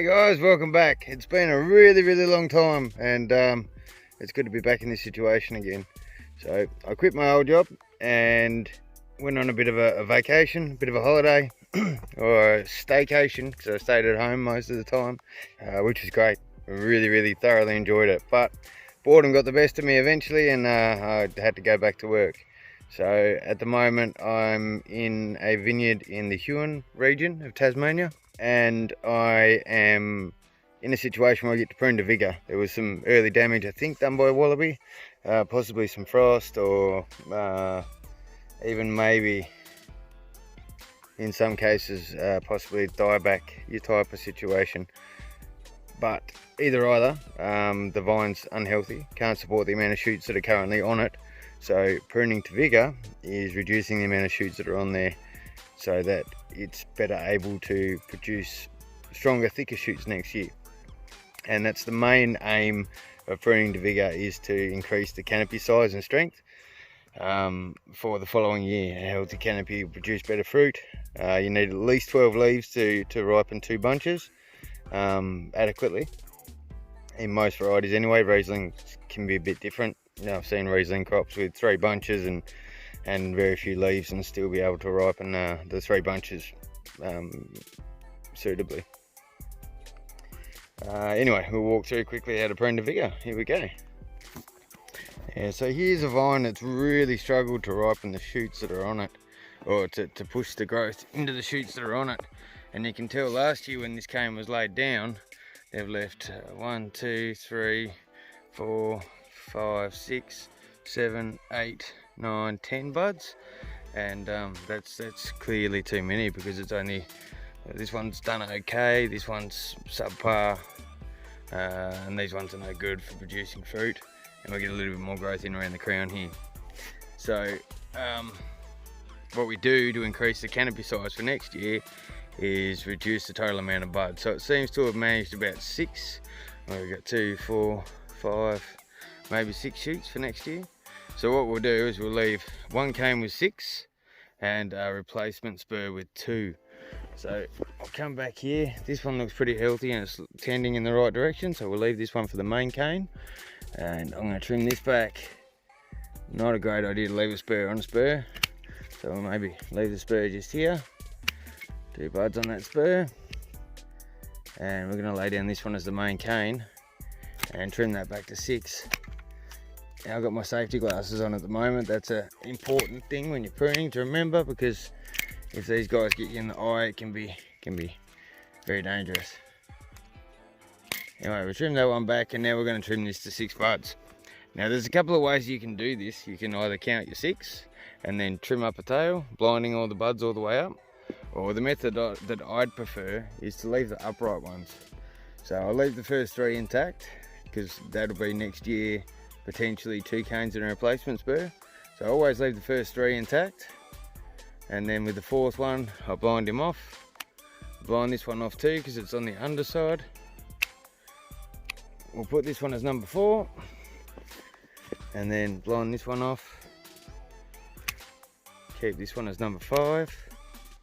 Hey guys, welcome back. It's been a really long time, and it's good to be back in this situation again. So I quit my old job and went on a bit of a vacation, a bit of a holiday or a staycation, because I stayed at home most of the time, which was great. Really thoroughly enjoyed it, but boredom got the best of me eventually, and I had to go back to work. So at the moment I'm in a vineyard in the Hakuna region of Tasmania, and I am in a situation where I get to prune to vigour. There was some early damage, I think, done by a wallaby, possibly some frost, or even maybe in some cases possibly a dieback type of situation. But either, the vine's unhealthy, can't support the amount of shoots that are currently on it. So pruning to vigour is reducing the amount of shoots that are on there, so that it's better able to produce stronger, thicker shoots next year. And that's the main aim of pruning to vigour, is to increase the canopy size and strength for the following year. A healthy canopy will produce better fruit. You need at least 12 leaves to ripen 2 bunches adequately. In most varieties anyway. Riesling can be a bit different. You know, I've seen Riesling crops with 3 bunches and very few leaves and still be able to ripen the 3 bunches suitably. Anyway, we'll walk through quickly how to prune to vigour. Here we go. Yeah, so here's a vine that's really struggled to ripen the shoots that are on it, or to push the growth into the shoots that are on it. And you can tell last year when this cane was laid down, they've left 1, 2, 3, 4, 5, 6, 7, 8, 9, 10 buds, and that's clearly too many, because it's only this one's done okay, this one's subpar, and these ones are no good for producing fruit, and we'll get a little bit more growth in around the crown here. So what we do to increase the canopy size for next year is reduce the total amount of buds. So it seems to have managed about 6. Well, we've got 2, 4, 5, maybe 6 shoots for next year. So what we'll do is we'll leave 1 cane with 6 and a replacement spur with 2. So I'll come back here. This one looks pretty healthy and it's tending in the right direction, so we'll leave this one for the main cane, and I'm going to trim this back. Not a great idea to leave a spur on a spur, so we'll maybe leave the spur just here, 2 buds on that spur, and we're going to lay down this one as the main cane and trim that back to 6. Now I've got my safety glasses on at the moment. That's an important thing when you're pruning to remember, because if these guys get you in the eye, it can be very dangerous. Anyway, we trimmed that one back, and now we're going to trim this to 6 buds. Now there's a couple of ways you can do this. You can either count your 6 and then trim up a tail, blinding all the buds all the way up, or the method that I'd prefer is to leave the upright ones. So I'll leave the first 3 intact, because that'll be next year potentially 2 canes and a replacement spur. So I always leave the first 3 intact, and then with the 4th one I'll blind him off. Blind this one off too, because it's on the underside. We'll put this one as number 4, and then blind this one off. Keep this one as number 5,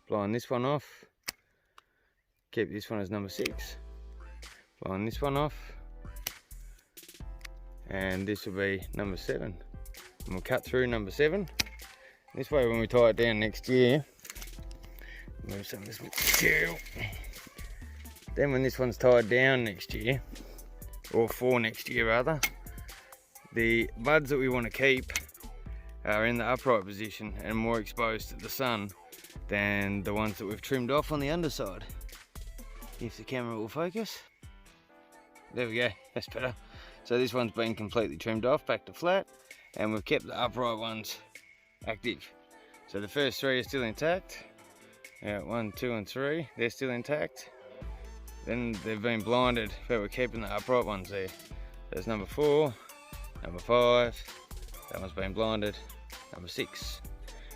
blind this one off. Keep this one as number 6, blind this one off, and this will be number 7, and we'll cut through number 7. This way, when we tie it down next year, move some of this material, then when this one's tied down next year, or for next year rather, the buds that we want to keep are in the upright position and more exposed to the sun than the ones that we've trimmed off on the underside. If the camera will focus. There we go, that's better. So this one's been completely trimmed off, back to flat, and we've kept the upright ones active. So the first 3 are still intact. 1, 2 and 3, they're still intact. Then they've been blinded, but we're keeping the upright ones there. There's number 4, number 5, that one's been blinded, number 6.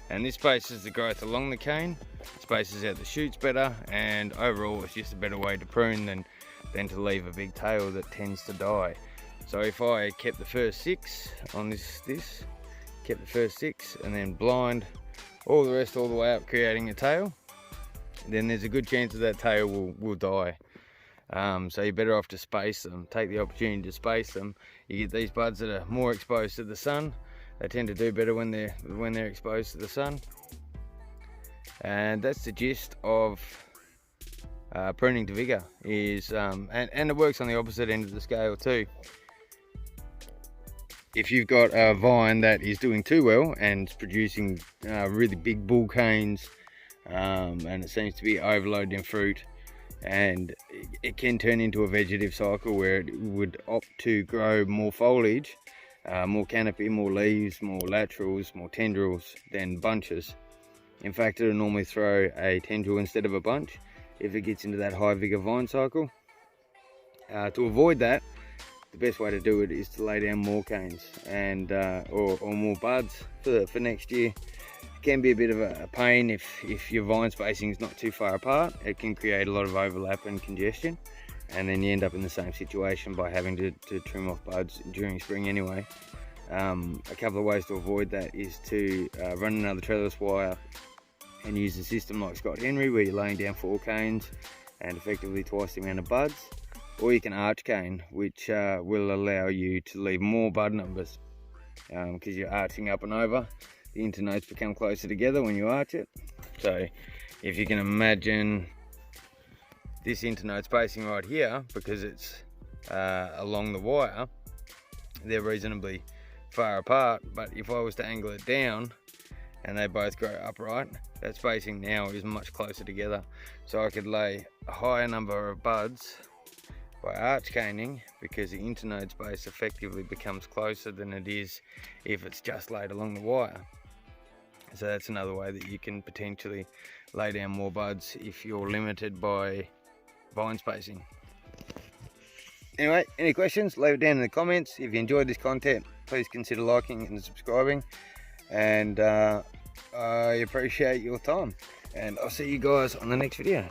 And this spaces the growth along the cane, spaces out the shoots better, and overall it's just a better way to prune than to leave a big tail that tends to die. So if I kept the first 6 on this, kept the first 6 and then blind all the rest all the way up, creating a tail, then there's a good chance that tail will die. So you're better off to space them. Take the opportunity to space them. You get these buds that are more exposed to the sun. They tend to do better when they're exposed to the sun. And that's the gist of pruning to vigour. And it works on the opposite end of the scale too. If you've got a vine that is doing too well and it's producing really big bull canes, and it seems to be overloaded in fruit, and it can turn into a vegetative cycle where it would opt to grow more foliage, more canopy, more leaves, more laterals, more tendrils than bunches. In fact, it'll normally throw a tendril instead of a bunch if it gets into that high vigour vine cycle. To avoid that, the best way to do it is to lay down more canes and or more buds for next year. It can be a bit of a pain if your vine spacing is not too far apart. It can create a lot of overlap and congestion, and then you end up in the same situation by having to trim off buds during spring anyway. A couple of ways to avoid that is to run another trellis wire and use a system like Scott Henry, where you're laying down 4 canes and effectively twice the amount of buds. Or you can arch cane, which will allow you to leave more bud numbers because you're arching up and over. The internodes become closer together when you arch it. So if you can imagine this internode spacing right here, because it's along the wire, they're reasonably far apart, but if I was to angle it down and they both grow upright, that spacing now is much closer together. So I could lay a higher number of buds by arch caning, because the internode space effectively becomes closer than it is if it's just laid along the wire. So that's another way that you can potentially lay down more buds if you're limited by vine spacing. Anyway, any questions, leave it down in the comments. If you enjoyed this content, please consider liking and subscribing, and I appreciate your time, and I'll see you guys on the next video.